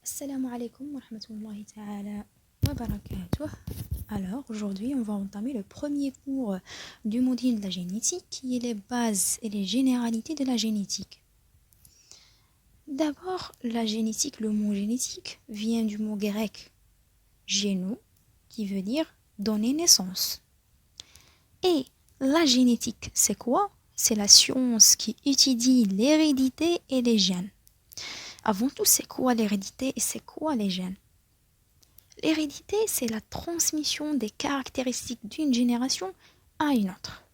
Assalamu alaikum wa rahmatullahi ta'ala wa barakatuh. Alors, aujourd'hui, on va entamer le premier cours du module de la génétique qui est les bases et les généralités de la génétique. D'abord, la génétique, le mot génétique vient du mot grec géno qui veut dire donner naissance. Et la génétique, c'est quoi? C'est la science qui étudie l'hérédité et les gènes. Avant tout, c'est quoi l'hérédité et c'est quoi les gènes? L'hérédité, c'est la transmission des caractéristiques d'une génération à une autre.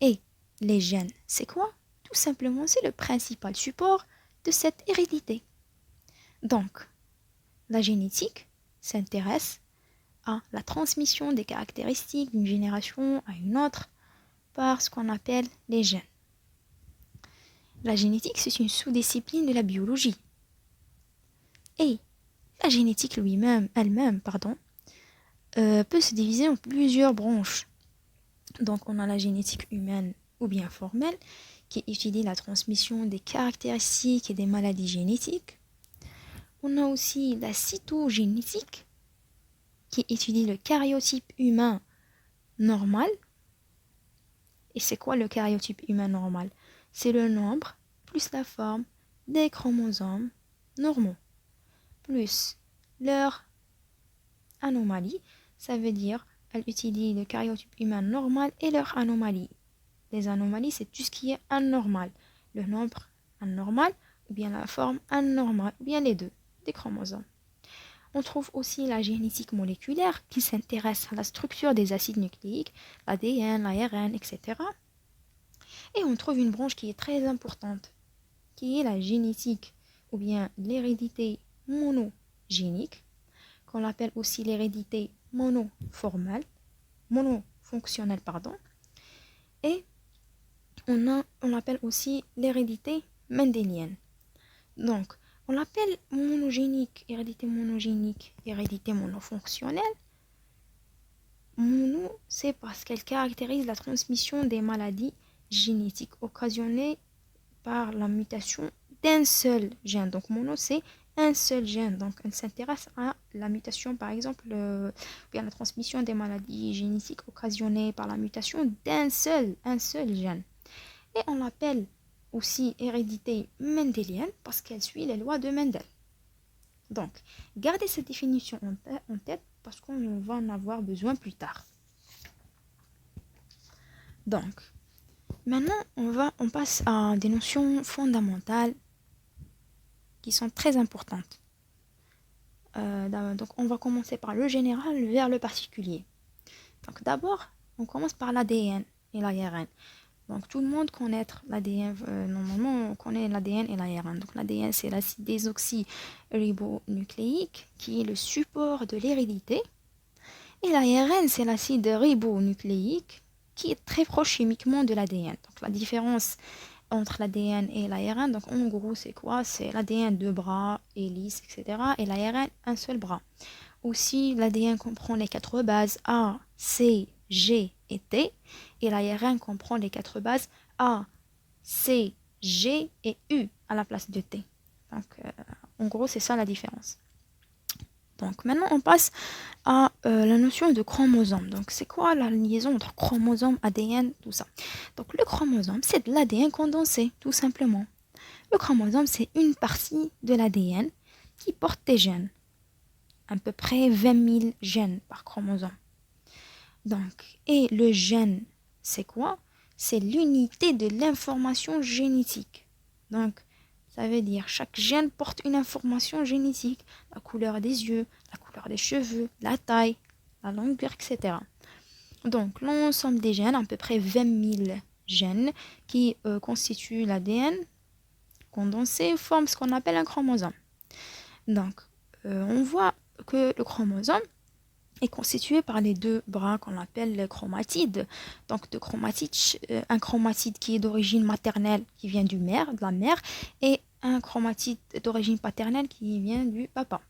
Et les gènes, c'est quoi? Tout simplement, c'est le principal support de cette hérédité. Donc, la génétique s'intéresse à la transmission des caractéristiques d'une génération à une autre par ce qu'on appelle les gènes. La génétique, c'est une sous-discipline de la biologie. Et la génétique elle-même, peut se diviser en plusieurs branches. Donc, on a la génétique humaine ou bien formelle, qui étudie la transmission des caractéristiques et des maladies génétiques. On a aussi la cytogénétique, qui étudie le karyotype humain normal. Et c'est quoi le karyotype humain normal? C'est le nombre plus la forme des chromosomes normaux, plus leur anomalie. Ça veut dire qu'elle étudie le karyotype humain normal et leur anomalie. Les anomalies, c'est tout ce qui est anormal. Le nombre anormal, ou bien la forme anormale, ou bien les deux, des chromosomes. On trouve aussi la génétique moléculaire qui s'intéresse à la structure des acides nucléiques, l'ADN, l'ARN, etc. Et on trouve une branche qui est très importante, qui est la génétique, ou bien l'hérédité monogénique, qu'on appelle aussi l'hérédité monofonctionnelle, et on l'appelle aussi l'hérédité mendélienne. Donc, on l'appelle hérédité monofonctionnelle. Mono, c'est parce qu'elle caractérise la transmission des maladies génétiques occasionnées par la mutation d'un seul gène. Donc, mono, c'est un seul gène. Donc, elle s'intéresse à la mutation, par exemple, bien la transmission des maladies génétiques occasionnées par la mutation un seul gène. Et on l'appelle aussi hérédité mendélienne parce qu'elle suit les lois de Mendel. Donc, gardez cette définition en tête parce qu'on va en avoir besoin plus tard. Donc, maintenant, on passe à des notions fondamentales qui sont très importantes. Donc, on va commencer par le général vers le particulier. Donc, d'abord, on commence par l'ADN et l'ARN. Donc, tout le monde connaît l'ADN. Normalement, on connaît l'ADN et l'ARN. Donc, l'ADN, c'est l'acide désoxyribonucléique qui est le support de l'hérédité. Et l'ARN, c'est l'acide ribonucléique qui est très proche chimiquement de l'ADN. Donc, la différence entre l'ADN et l'ARN, donc en gros, c'est quoi? C'est l'ADN 2 bras, hélice, etc. Et l'ARN, un seul bras. Aussi, l'ADN comprend les 4 bases A, C, G et T. Et l'ARN comprend les 4 bases A, C, G et U à la place de T. Donc, en gros, c'est ça la différence. Donc, maintenant, on passe à la notion de chromosome. Donc, c'est quoi la liaison entre chromosome, ADN, tout ça? Donc, le chromosome, c'est de l'ADN condensé, tout simplement. Le chromosome, c'est une partie de l'ADN qui porte des gènes. À peu près 20 000 gènes par chromosome. Donc, et le gène, c'est quoi? C'est l'unité de l'information génétique. Donc, ça veut dire chaque gène porte une information génétique, la couleur des yeux, la couleur des cheveux, la taille, la longueur, etc. Donc, l'ensemble des gènes, à peu près 20 000 gènes qui constituent l'ADN condensé, forment ce qu'on appelle un chromosome. Donc, on voit que le chromosome est constitué par les 2 bras qu'on appelle les chromatides. Donc, un chromatide qui est d'origine maternelle, qui vient de la mère, et un chromatide d'origine paternelle qui vient du papa.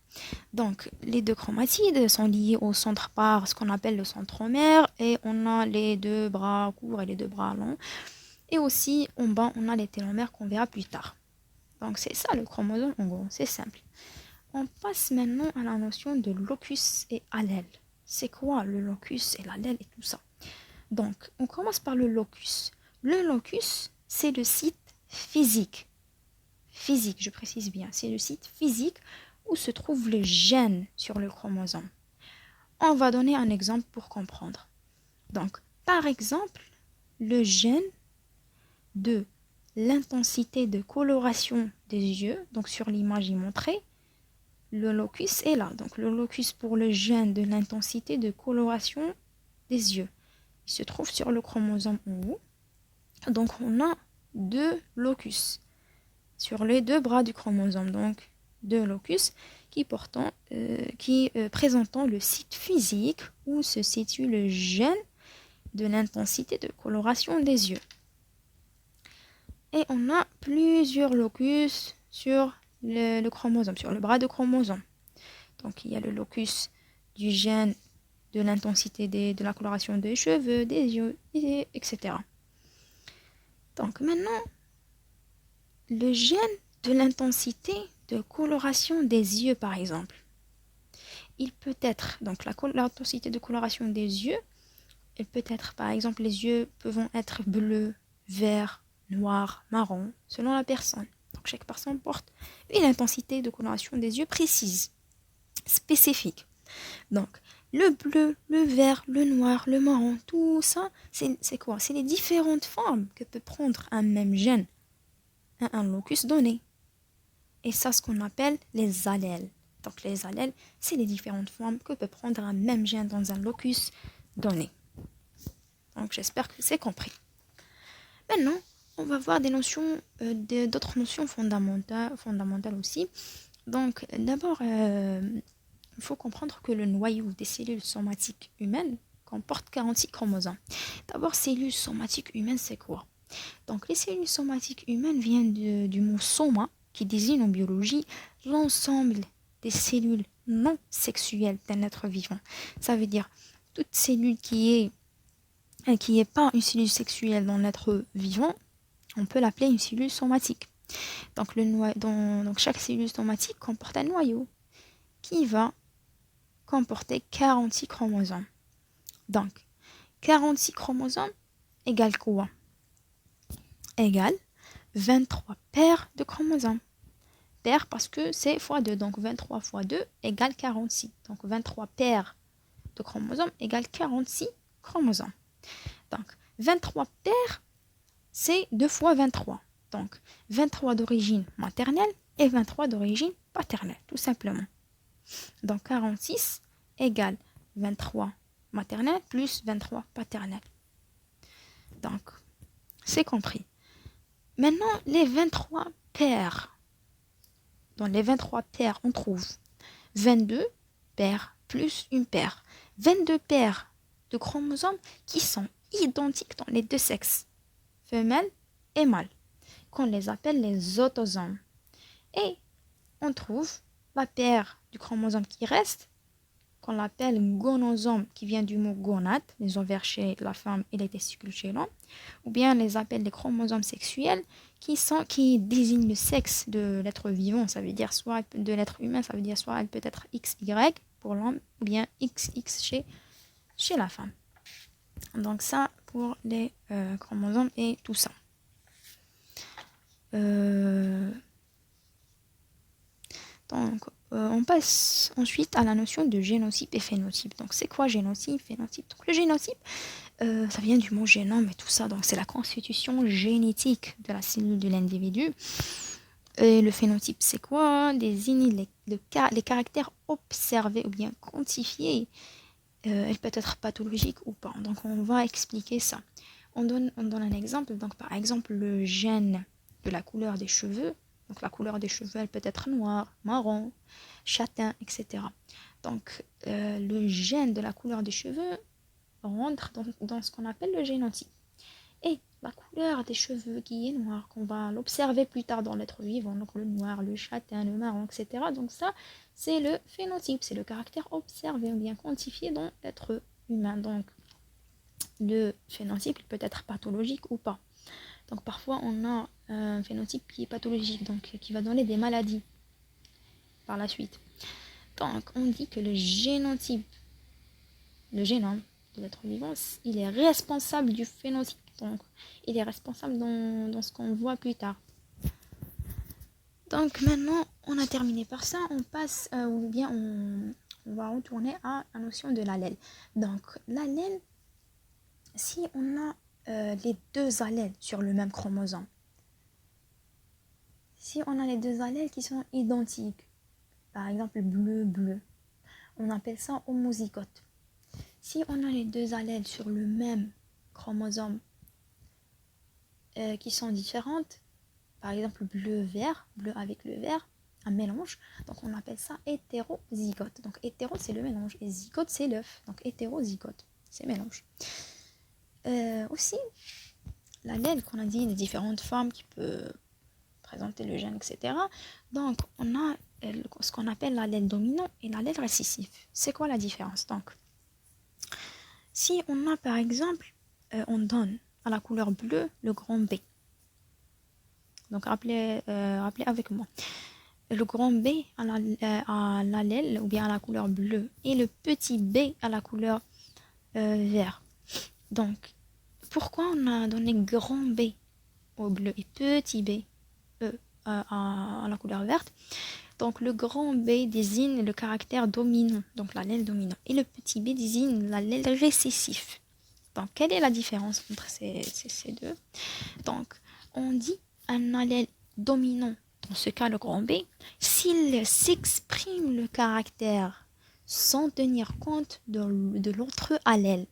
Donc, les 2 chromatides sont liés au centre par ce qu'on appelle le centromère, et on a les 2 bras courts et les 2 bras longs. Et aussi, en bas, on a les télomères qu'on verra plus tard. Donc c'est ça le chromosome en gros, c'est simple. On passe maintenant à la notion de locus et allèle. C'est quoi le locus et l'allèle et tout ça? Donc on commence par le locus. Le locus, c'est le site physique. Physique, je précise bien, c'est le site physique où se trouve le gène sur le chromosome. On va donner un exemple pour comprendre. Donc, par exemple, le gène de l'intensité de coloration des yeux, donc sur l'image il montrée, le locus est là. Donc, le locus pour le gène de l'intensité de coloration des yeux, il se trouve sur le chromosome en haut. Donc, on a deux locus sur les deux bras du chromosome. Donc, deux locus qui présentant le site physique où se situe le gène de l'intensité de coloration des yeux. Et on a plusieurs locus sur le chromosome, sur le bras de chromosome. Donc il y a le locus du gène de l'intensité de la coloration des cheveux, des yeux, etc. Donc maintenant, le gène de l'intensité de coloration des yeux, par exemple, il peut être, donc l'intensité de coloration des yeux, elle peut être, par exemple, les yeux peuvent être bleus, verts, noirs, marrons, selon la personne. Donc chaque personne porte une intensité de coloration des yeux précise, spécifique. Donc le bleu, le vert, le noir, le marron, tout ça, c'est quoi? C'est les différentes formes que peut prendre un même gène à un locus donné. Et ça, ce qu'on appelle les allèles. Donc les allèles, c'est les différentes formes que peut prendre un même gène dans un locus donné. Donc j'espère que c'est compris. Maintenant, on va voir des notions, d'autres notions fondamentales aussi. Donc d'abord, il faut comprendre que le noyau des cellules somatiques humaines comporte 46 chromosomes. D'abord, cellules somatiques humaines, c'est quoi? Donc les cellules somatiques humaines viennent du mot soma, qui désigne en biologie l'ensemble des cellules non sexuelles d'un être vivant. Ça veut dire toute cellule qui est pas une cellule sexuelle dans l'être vivant, on peut l'appeler une cellule somatique. Donc, donc chaque cellule somatique comporte un noyau qui va comporter 46 chromosomes. Donc 46 chromosomes égale quoi? Égale 23 paires de chromosomes. Paires parce que c'est fois 2, donc 23 fois 2 égale 46. Donc 23 paires de chromosomes égale 46 chromosomes. Donc 23 paires, c'est 2 fois 23. Donc 23 d'origine maternelle et 23 d'origine paternelle, tout simplement. Donc 46 égale 23 maternelle plus 23 paternelle. Donc, c'est compris. Maintenant, les 23 paires. Dans les 23 paires, on trouve 22 paires plus une paire. 22 paires de chromosomes qui sont identiques dans les deux sexes, femelle et mâle, qu'on les appelle les autosomes. Et on trouve la paire du chromosome qui reste, qu'on l'appelle gonosome, qui vient du mot gonade, les ovaires chez la femme et les testicules chez l'homme, ou bien on les appelle les chromosomes sexuels, qui désignent le sexe de l'être vivant, ça veut dire soit de l'être humain, ça veut dire soit elle peut être XY pour l'homme, ou bien XX chez la femme. Donc ça pour les chromosomes et tout ça. Donc on passe ensuite à la notion de génotype et phénotype. Donc c'est quoi génotype, phénotype? Donc le génotype, ça vient du mot génome et tout ça. Donc c'est la constitution génétique de la cellule de l'individu. Et le phénotype, c'est quoi? Désigne les caractères observés ou bien quantifiés. Elle peut être pathologique ou pas. Donc on va expliquer ça. On donne un exemple. Donc par exemple le gène de la couleur des cheveux. Donc la couleur des cheveux, elle peut être noire, marron, châtain, etc. Donc le gène de la couleur des cheveux rentre dans ce qu'on appelle le génotype. Et la couleur des cheveux qui est noire, qu'on va l'observer plus tard dans l'être vivant, donc le noir, le châtain, le marron, etc. Donc ça, c'est le phénotype, c'est le caractère observé ou bien quantifié dans l'être humain. Donc le phénotype peut être pathologique ou pas. Donc parfois on a un phénotype qui est pathologique, donc qui va donner des maladies par la suite. Donc, on dit que le génotype, le génome de l'être vivant, il est responsable du phénotype. Donc, il est responsable dans ce qu'on voit plus tard. Donc, maintenant, on a terminé par ça. On passe, ou bien on va retourner à la notion de l'allèle. Donc, l'allèle, si on a les deux allèles sur le même chromosome, si on a les deux allèles qui sont identiques, par exemple bleu, on appelle ça homozygote. Si on a les deux allèles sur le même chromosome qui sont différentes, par exemple bleu-vert, bleu avec le vert, un mélange, donc on appelle ça hétérozygote. Donc hétéro c'est le mélange et zygote c'est l'œuf, donc hétérozygote, c'est mélange. Aussi, l'allèle qu'on a dit, les différentes formes qui peuvent présenter le gène, etc. Donc on a ce qu'on appelle l'allèle dominant et l'allèle récessif. C'est quoi la différence? Donc, si on a par exemple, on donne à la couleur bleue le grand B. Donc rappelez avec moi. Le grand B à l'allèle ou bien à la couleur bleue et le petit b à la couleur vert. Donc, pourquoi on a donné grand B au bleu et petit b à la couleur verte? Donc, le grand B désigne le caractère dominant, donc l'allèle dominant, et le petit b désigne l'allèle récessif. Donc, quelle est la différence entre ces deux? Donc, on dit un allèle dominant, dans ce cas le grand B, s'il s'exprime le caractère sans tenir compte de l'autre allèle.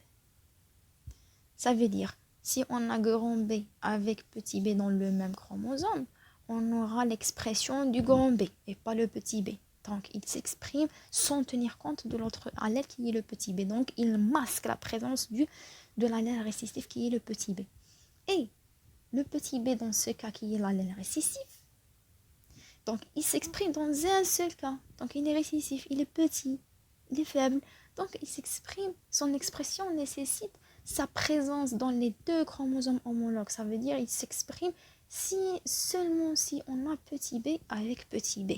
Ça veut dire, si on a grand B avec petit b dans le même chromosome, on aura l'expression du grand B et pas le petit b. Donc, il s'exprime sans tenir compte de l'autre allèle qui est le petit b. Donc, il masque la présence de l'allèle récessif qui est le petit b. Et le petit b dans ce cas qui est l'allèle récessif, donc il s'exprime dans un seul cas. Donc, il est récessif, il est petit, il est faible. Donc, il s'exprime, son expression nécessite sa présence dans les deux chromosomes homologues. Ça veut dire qu'il s'exprime seulement si on a petit b avec petit b.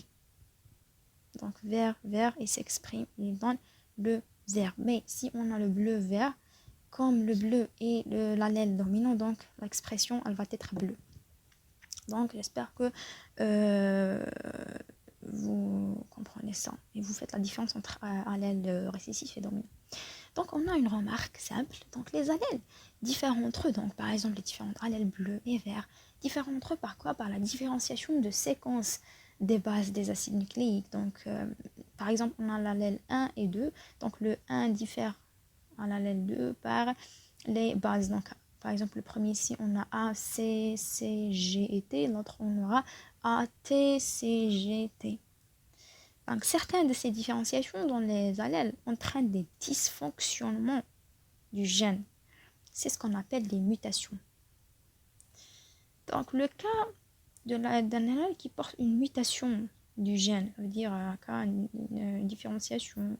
Donc, vert, il s'exprime, il donne le vert. Mais si on a le bleu-vert, comme le bleu est l'allèle dominant, donc l'expression, elle va être bleue. Donc, j'espère que vous comprenez ça et vous faites la différence entre allèle récessif et dominant. Donc, on a une remarque simple. Donc, les allèles diffèrent entre eux. Donc, par exemple, les différents allèles bleus et verts diffèrent entre eux par quoi? Par la différenciation de séquence des bases des acides nucléiques. Donc, par exemple, on a l'allèle 1 et 2. Donc, le 1 diffère à l'allèle 2 par les bases. Donc, par exemple, le premier ici, on a A, C, C, G et T. L'autre, on aura A, T, C, G, T. Donc, certaines de ces différenciations dans les allèles entraînent des dysfonctionnements du gène. C'est ce qu'on appelle des mutations. Donc, le cas d'un allèle qui porte une mutation du gène, ça veut dire une différenciation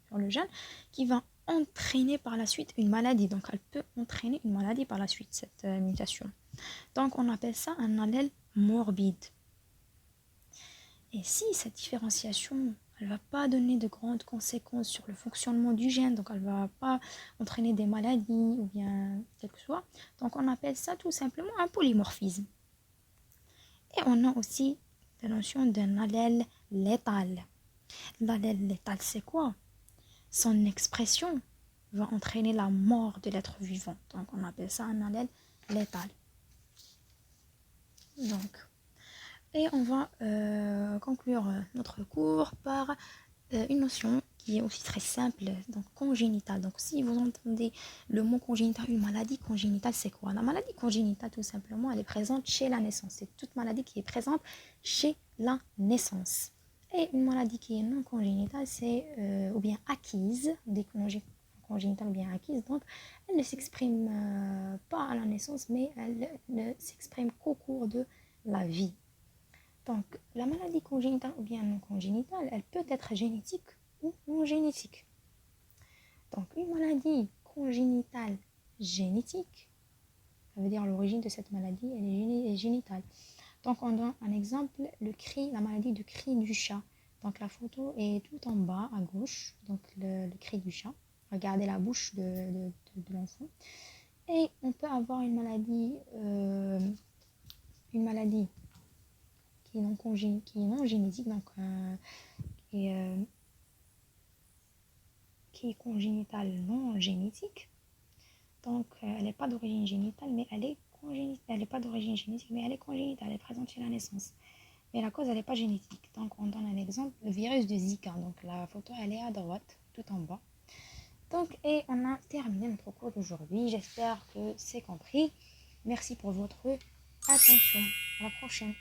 sur le gène, qui va entraîner par la suite une maladie. Donc, elle peut entraîner une maladie par la suite, cette mutation. Donc, on appelle ça un allèle morbide. Et si cette différenciation, elle ne va pas donner de grandes conséquences sur le fonctionnement du gène, donc elle ne va pas entraîner des maladies ou bien quel que soit, donc on appelle ça tout simplement un polymorphisme. Et on a aussi la notion d'un allèle létal. L'allèle létal, c'est quoi? Son expression va entraîner la mort de l'être vivant. Donc, on appelle ça un allèle létal. Donc, et on va conclure notre cours par une notion qui est aussi très simple, donc congénitale. Donc, si vous entendez le mot congénital, une maladie congénitale, c'est quoi? La maladie congénitale, tout simplement, elle est présente chez la naissance. C'est toute maladie qui est présente chez la naissance. Et une maladie qui est non congénitale, c'est ou bien acquise, des congénitales ou bien acquises, donc elle ne s'exprime pas à la naissance, mais elle ne s'exprime qu'au cours de la vie. Donc, la maladie congénitale ou bien non congénitale, elle peut être génétique ou non génétique. Donc, une maladie congénitale génétique, Ça veut dire l'origine de cette maladie, elle est génitale. Donc, on donne un exemple, la maladie du cri du chat. Donc, la photo est tout en bas à gauche, donc le cri du chat. Regardez la bouche de l'enfant. Et on peut avoir une maladie qui est non génétique, donc qui, est, qui est congénitale non génétique. Donc, elle n'est pas d'origine génitale, mais elle est congénitale. Elle n'est pas d'origine génétique, mais elle est congénitale, elle est présente chez la naissance. Mais la cause, elle n'est pas génétique. Donc, on donne un exemple, le virus de Zika. Donc, la photo, elle est à droite, tout en bas. Donc, et on a terminé notre cours d'aujourd'hui. J'espère que c'est compris. Merci pour votre attention. À la prochaine.